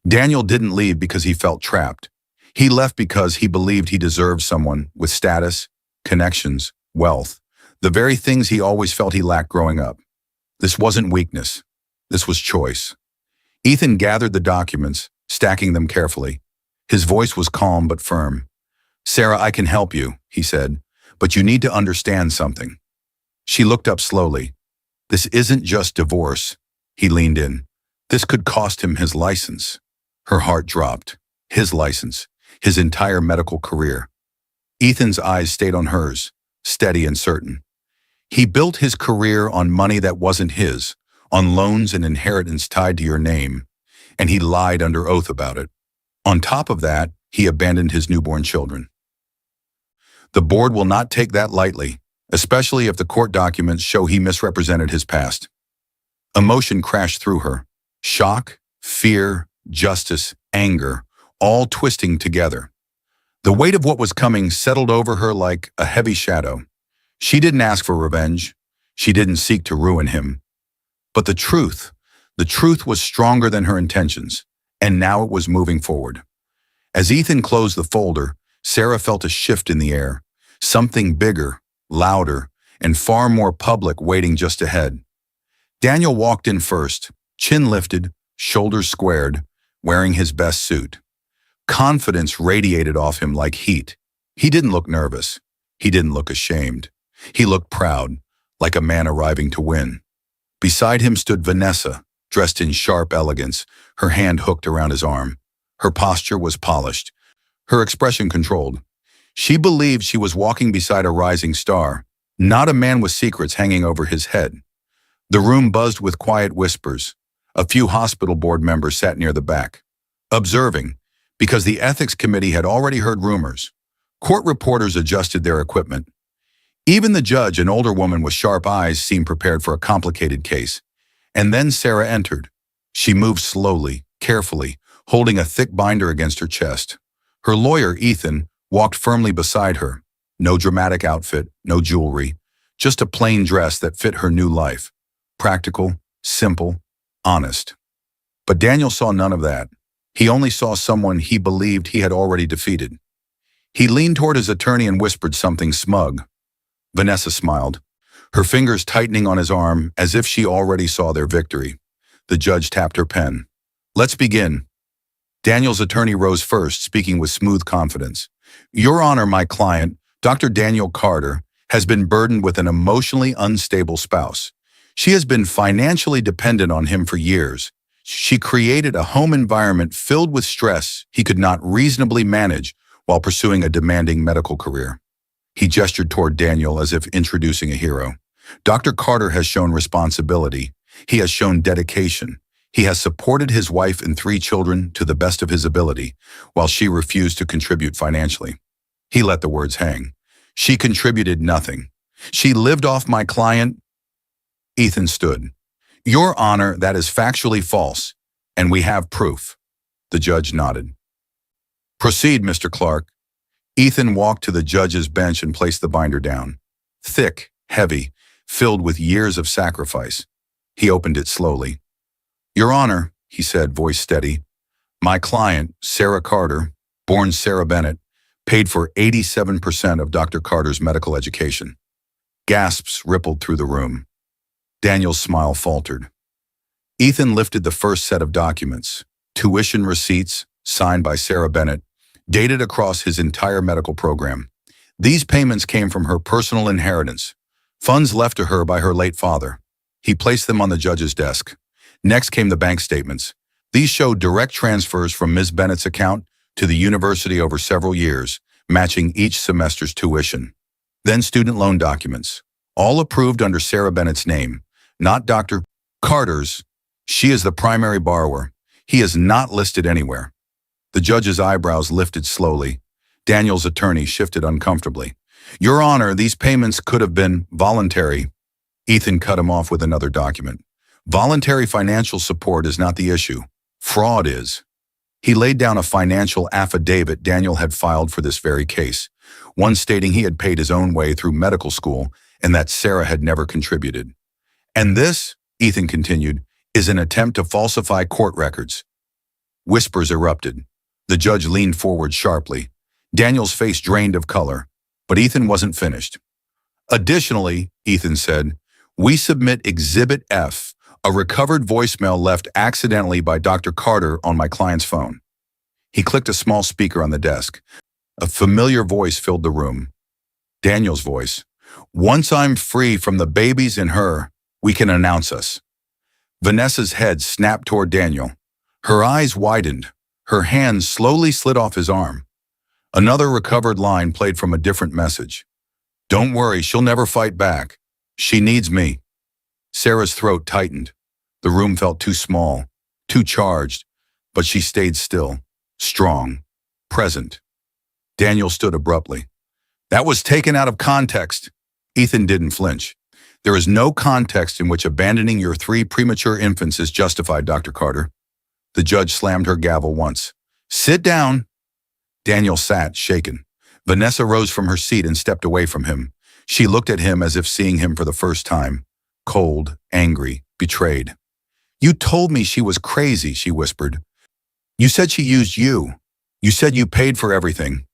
Daniel didn't leave because he felt trapped. He left because he believed he deserved someone with status, connections, wealth, the very things he always felt he lacked growing up. This wasn't weakness. This was choice. Ethan gathered the documents, stacking them carefully. His voice was calm but firm. Sarah, I can help you, he said, but you need to understand something. She looked up slowly. This isn't just divorce. He leaned in. This could cost him his license. Her heart dropped. His license. His entire medical career. Ethan's eyes stayed on hers, steady and certain. He built his career on money that wasn't his, on loans and inheritance tied to your name, and he lied under oath about it. On top of that, he abandoned his newborn children. The board will not take that lightly, especially if the court documents show he misrepresented his past. Emotion crashed through her. Shock, fear, justice, anger, all twisting together. The weight of what was coming settled over her like a heavy shadow. She didn't ask for revenge. She didn't seek to ruin him. But the truth was stronger than her intentions, and now it was moving forward. As Ethan closed the folder, Sarah felt a shift in the air, something bigger, louder, and far more public waiting just ahead. Daniel walked in first, chin lifted, shoulders squared, wearing his best suit. Confidence radiated off him like heat. He didn't look nervous. He didn't look ashamed. He looked proud, like a man arriving to win. Beside him stood Vanessa, dressed in sharp elegance, her hand hooked around his arm. Her posture was polished, her expression controlled. She believed she was walking beside a rising star, not a man with secrets hanging over his head. The room buzzed with quiet whispers. A few hospital board members sat near the back, observing, because the ethics committee had already heard rumors. Court reporters adjusted their equipment. Even the judge, an older woman with sharp eyes, seemed prepared for a complicated case. And then Sarah entered. She moved slowly, carefully, holding a thick binder against her chest. Her lawyer, Ethan, walked firmly beside her. No dramatic outfit, no jewelry, just a plain dress that fit her new life. Practical, simple, honest. But Daniel saw none of that. He only saw someone he believed he had already defeated. He leaned toward his attorney and whispered something smug. Vanessa smiled, her fingers tightening on his arm as if she already saw their victory. The judge tapped her pen. "Let's begin." Daniel's attorney rose first, speaking with smooth confidence. "Your Honor, my client, Dr. Daniel Carter, has been burdened with an emotionally unstable spouse. She has been financially dependent on him for years. She created a home environment filled with stress he could not reasonably manage while pursuing a demanding medical career." He gestured toward Daniel as if introducing a hero. "Dr. Carter has shown responsibility. He has shown dedication. He has supported his wife and 3 children to the best of his ability, while she refused to contribute financially." He let the words hang. "She contributed nothing. She lived off my client." Ethan stood. "Your Honor, that is factually false, and we have proof." The judge nodded. "Proceed, Mr. Clark." Ethan walked to the judge's bench and placed the binder down. Thick, heavy, filled with years of sacrifice. He opened it slowly. "Your Honor," he said, voice steady, "my client, Sarah Carter, born Sarah Bennett, paid for 87% of Dr. Carter's medical education." Gasps rippled through the room. Daniel's smile faltered. Ethan lifted the first set of documents, tuition receipts signed by Sarah Bennett, dated across his entire medical program. These payments came from her personal inheritance, funds left to her by her late father. He placed them on the judge's desk. Next came the bank statements. These showed direct transfers from Ms. Bennett's account to the university over several years, matching each semester's tuition. Then student loan documents, all approved under Sarah Bennett's name, not Dr. Carter's. She is the primary borrower. He is not listed anywhere. The judge's eyebrows lifted slowly. Daniel's attorney shifted uncomfortably. "Your Honor, these payments could have been voluntary." Ethan cut him off with another document. "Voluntary financial support is not the issue. Fraud is." He laid down a financial affidavit Daniel had filed for this very case, one stating he had paid his own way through medical school and that Sarah had never contributed. "And this," Ethan continued, "is an attempt to falsify court records." Whispers erupted. The judge leaned forward sharply. Daniel's face drained of color, but Ethan wasn't finished. "Additionally," Ethan said, "we submit Exhibit F, a recovered voicemail left accidentally by Dr. Carter on my client's phone." He clicked a small speaker on the desk. A familiar voice filled the room. Daniel's voice. "Once I'm free from the babies in her, we can announce us." Vanessa's head snapped toward Daniel. Her eyes widened. Her hand slowly slid off his arm. Another recovered line played from a different message. "Don't worry, she'll never fight back. She needs me." Sarah's throat tightened. The room felt too small, too charged, but she stayed still, strong, present. Daniel stood abruptly. "That was taken out of context." Ethan didn't flinch. "There is no context in which abandoning your 3 premature infants is justified, Dr. Carter." The judge slammed her gavel once. "Sit down." Daniel sat, shaken. Vanessa rose from her seat and stepped away from him. She looked at him as if seeing him for the first time. Cold, angry, betrayed. "You told me she was crazy," she whispered. "You said she used you. You said you paid for everything."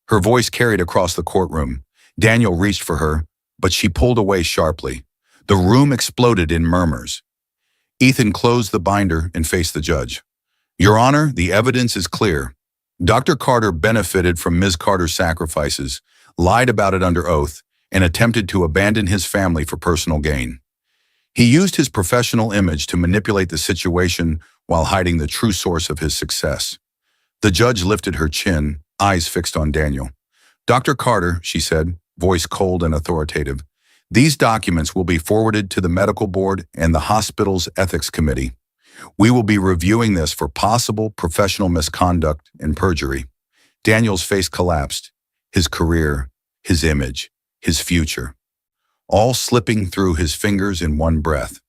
Her voice carried across the courtroom. Daniel reached for her, but she pulled away sharply. The room exploded in murmurs. Ethan closed the binder and faced the judge. "Your Honor, the evidence is clear. Dr. Carter benefited from Ms. Carter's sacrifices, lied about it under oath, and attempted to abandon his family for personal gain. He used his professional image to manipulate the situation while hiding the true source of his success." The judge lifted her chin, eyes fixed on Daniel. "Dr. Carter," she said, voice cold and authoritative, "these documents will be forwarded to the medical board and the hospital's ethics committee. We will be reviewing this for possible professional misconduct and perjury." Daniel's face collapsed, his career, his image, his future, all slipping through his fingers in one breath.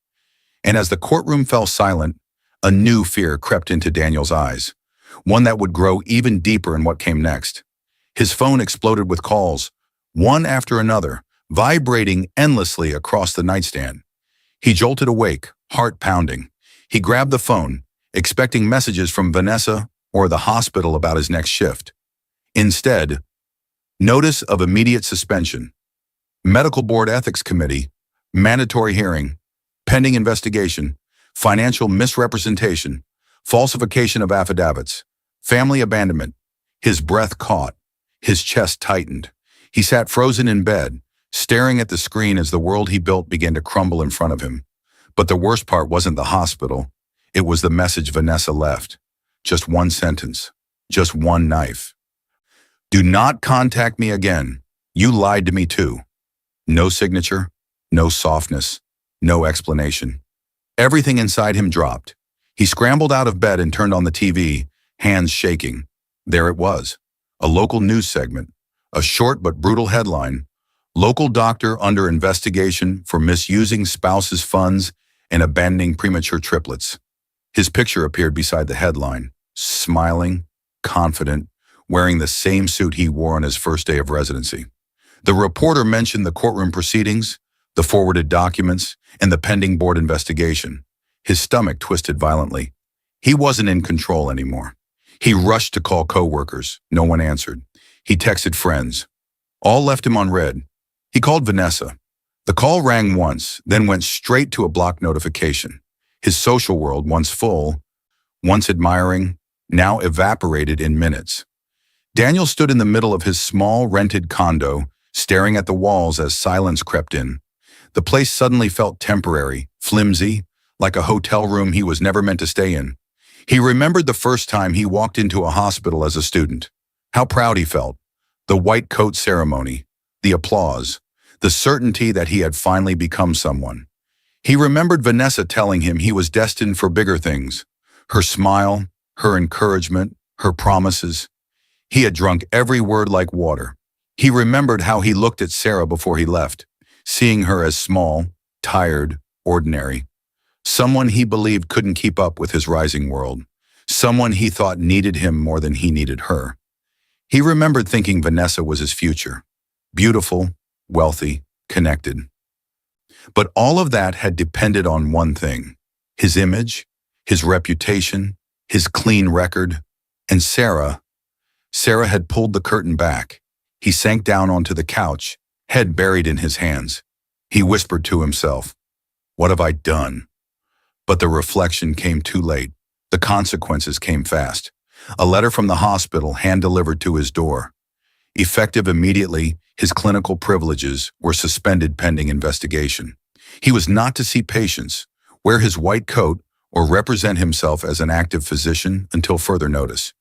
And as the courtroom fell silent, a new fear crept into Daniel's eyes, one that would grow even deeper in what came next. His phone exploded with calls, one after another, vibrating endlessly across the nightstand. He jolted awake, heart pounding. He grabbed the phone, expecting messages from Vanessa or the hospital about his next shift. Instead, notice of immediate suspension, medical board ethics committee, mandatory hearing, pending investigation, financial misrepresentation, falsification of affidavits, family abandonment. His breath caught. His chest tightened. He sat frozen in bed, staring at the screen as the world he built began to crumble in front of him. But the worst part wasn't the hospital. It was the message Vanessa left. Just one sentence. Just one knife. Do not contact me again. You lied to me too. No signature, no softness, no explanation. Everything inside him dropped. He scrambled out of bed and turned on the TV, hands shaking. There it was. A local news segment. A short but brutal headline. Local doctor under investigation for misusing spouse's funds and abandoning premature triplets. His picture appeared beside the headline, smiling, confident, wearing the same suit he wore on his first day of residency. The reporter mentioned the courtroom proceedings, the forwarded documents, and the pending board investigation. His stomach twisted violently. He wasn't in control anymore. He rushed to call coworkers. No one answered. He texted friends. All left him on read. He called Vanessa. The call rang once, then went straight to a blocked notification. His social world, once full, once admiring, now evaporated in minutes. Daniel stood in the middle of his small, rented condo, staring at the walls as silence crept in. The place suddenly felt temporary, flimsy, like a hotel room he was never meant to stay in. He remembered the first time he walked into a hospital as a student. How proud he felt. The white coat ceremony, the applause, the certainty that he had finally become someone. He remembered Vanessa telling him he was destined for bigger things. Her smile, her encouragement, her promises. He had drunk every word like water. He remembered how he looked at Sarah before he left, seeing her as small, tired, ordinary. Someone he believed couldn't keep up with his rising world. Someone he thought needed him more than he needed her. He remembered thinking Vanessa was his future. Beautiful, wealthy, connected. But all of that had depended on one thing: his image, his reputation, his clean record. And Sarah had pulled the curtain back. He sank down onto the couch, head buried in his hands. He whispered to himself, "What have I done?" But the reflection came too late. The consequences came fast. A letter from the hospital hand-delivered to his door. Effective immediately, his clinical privileges were suspended pending investigation. He was not to see patients, wear his white coat, or represent himself as an active physician until further notice.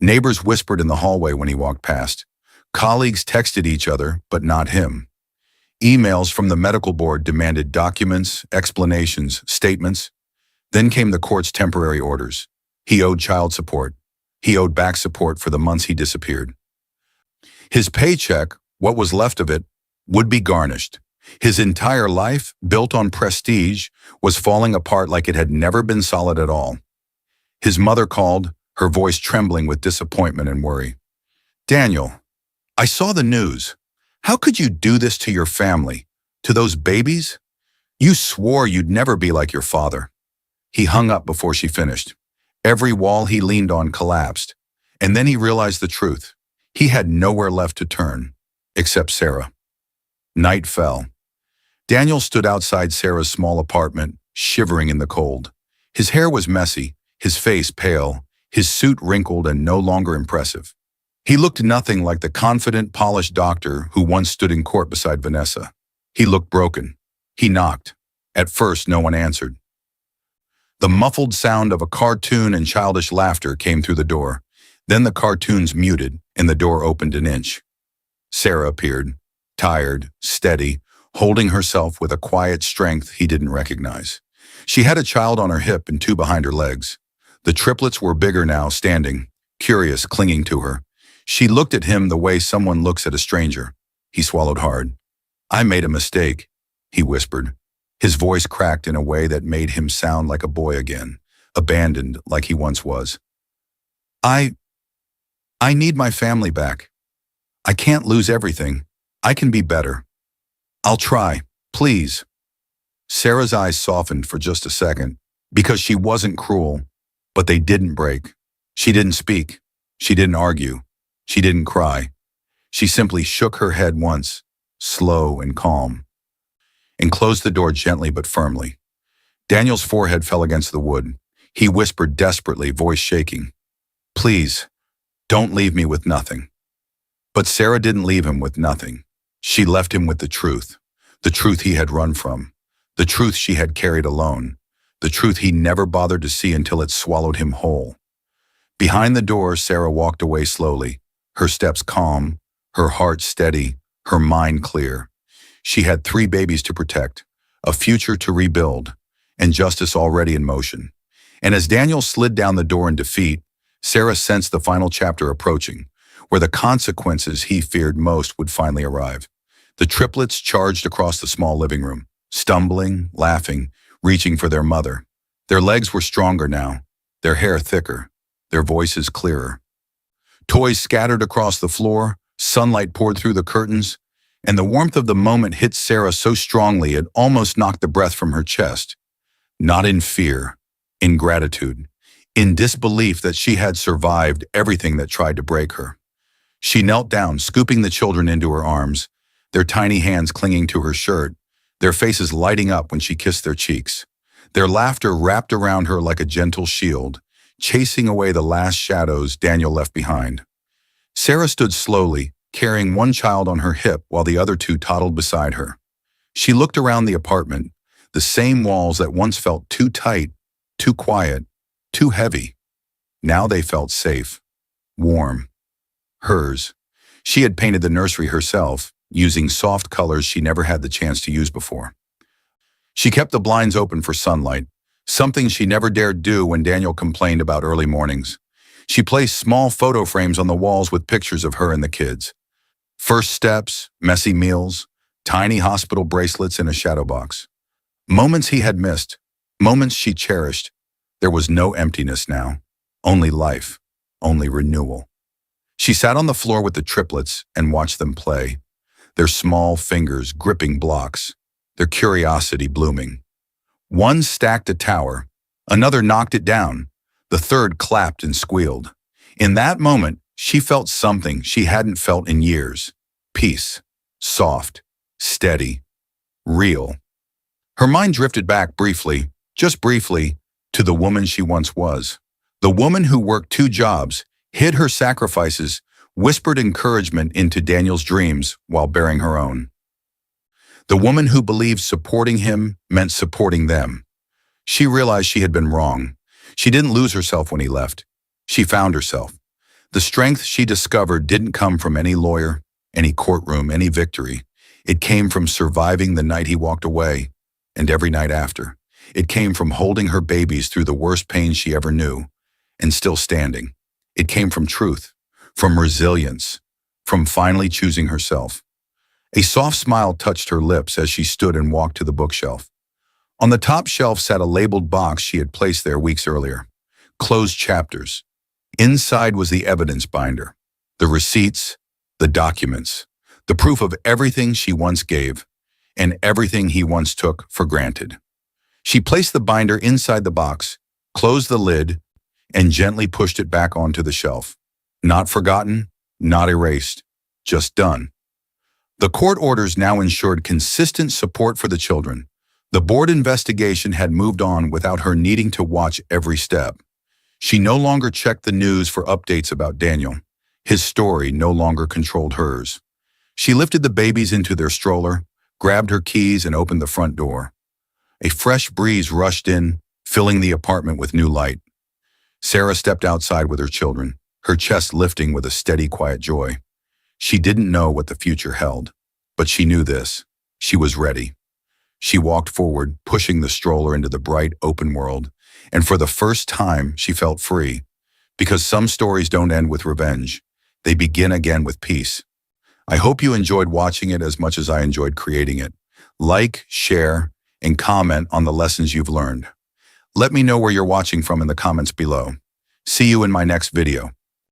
Neighbors whispered in the hallway when he walked past. Colleagues texted each other, but not him. Emails from the medical board demanded documents, explanations, statements. Then came the court's temporary orders. He owed child support. He owed back support for the months he disappeared. His paycheck, what was left of it, would be garnished. His entire life, built on prestige, was falling apart like it had never been solid at all. His mother called, her voice trembling with disappointment and worry. "Daniel, I saw the news. How could you do this to your family, to those babies? You swore you'd never be like your father." He hung up before she finished. Every wall he leaned on collapsed, and then he realized the truth. He had nowhere left to turn, except Sarah. Night fell. Daniel stood outside Sarah's small apartment, shivering in the cold. His hair was messy, his face pale, his suit wrinkled and no longer impressive. He looked nothing like the confident, polished doctor who once stood in court beside Vanessa. He looked broken. He knocked. At first, no one answered. The muffled sound of a cartoon and childish laughter came through the door. Then the cartoons muted, and the door opened an inch. Sarah appeared, tired, steady, holding herself with a quiet strength he didn't recognize. She had a child on her hip and two behind her legs. The triplets were bigger now, standing, curious, clinging to her. She looked at him the way someone looks at a stranger. He swallowed hard. "I made a mistake," he whispered. His voice cracked in a way that made him sound like a boy again, abandoned like he once was. I need my family back. I can't lose everything. I can be better. I'll try, please. Sarah's eyes softened for just a second, because she wasn't cruel, but they didn't break. She didn't speak. She didn't argue. She didn't cry. She simply shook her head once, slow and calm, and closed the door gently but firmly. Daniel's forehead fell against the wood. He whispered desperately, voice shaking, "Please, don't leave me with nothing." But Sarah didn't leave him with nothing. She left him with the truth he had run from, the truth she had carried alone, the truth he never bothered to see until it swallowed him whole. Behind the door, Sarah walked away slowly, her steps calm, her heart steady, her mind clear. She had 3 babies to protect, a future to rebuild, and justice already in motion. And as Daniel slid down the door in defeat, Sarah sensed the final chapter approaching, where the consequences he feared most would finally arrive. The triplets charged across the small living room, stumbling, laughing, reaching for their mother. Their legs were stronger now, their hair thicker, their voices clearer. Toys scattered across the floor, sunlight poured through the curtains, and the warmth of the moment hit Sarah so strongly it almost knocked the breath from her chest. Not in fear, in gratitude, in disbelief that she had survived everything that tried to break her. She knelt down, scooping the children into her arms, their tiny hands clinging to her shirt, their faces lighting up when she kissed their cheeks. Their laughter wrapped around her like a gentle shield, chasing away the last shadows Daniel left behind. Sarah stood slowly, carrying one child on her hip while the other 2 toddled beside her. She looked around the apartment, the same walls that once felt too tight, too quiet, too heavy. Now they felt safe, warm. Hers. She had painted the nursery herself, using soft colors she never had the chance to use before. She kept the blinds open for sunlight, something she never dared do when Daniel complained about early mornings. She placed small photo frames on the walls with pictures of her and the kids. First steps, messy meals, tiny hospital bracelets in a shadow box. Moments he had missed, moments she cherished. There was no emptiness now, only life, only renewal. She sat on the floor with the triplets and watched them play, their small fingers gripping blocks, their curiosity blooming. One stacked a tower, another knocked it down, the third clapped and squealed. In that moment, she felt something she hadn't felt in years. Peace, soft, steady, real. Her mind drifted back briefly, just briefly, to the woman she once was. The woman who worked 2 jobs, hid her sacrifices, whispered encouragement into Daniel's dreams while bearing her own. The woman who believed supporting him meant supporting them. She realized she had been wrong. She didn't lose herself when he left. She found herself. The strength she discovered didn't come from any lawyer, any courtroom, any victory. It came from surviving the night he walked away, and every night after. It came from holding her babies through the worst pain she ever knew, and still standing. It came from truth, from resilience, from finally choosing herself. A soft smile touched her lips as she stood and walked to the bookshelf. On the top shelf sat a labeled box she had placed there weeks earlier. Closed chapters. Inside was the evidence binder, the receipts, the documents, the proof of everything she once gave, and everything he once took for granted. She placed the binder inside the box, closed the lid, and gently pushed it back onto the shelf. Not forgotten, not erased, just done. The court orders now ensured consistent support for the children. The board investigation had moved on without her needing to watch every step. She no longer checked the news for updates about Daniel. His story no longer controlled hers. She lifted the babies into their stroller, grabbed her keys, and opened the front door. A fresh breeze rushed in, filling the apartment with new light. Sarah stepped outside with her children, her chest lifting with a steady, quiet joy. She didn't know what the future held, but she knew this. She was ready. She walked forward, pushing the stroller into the bright, open world, and for the first time, she felt free. Because some stories don't end with revenge. They begin again with peace. I hope you enjoyed watching it as much as I enjoyed creating it. Like, share, and comment on the lessons you've learned. Let me know where you're watching from in the comments below. See you in my next video.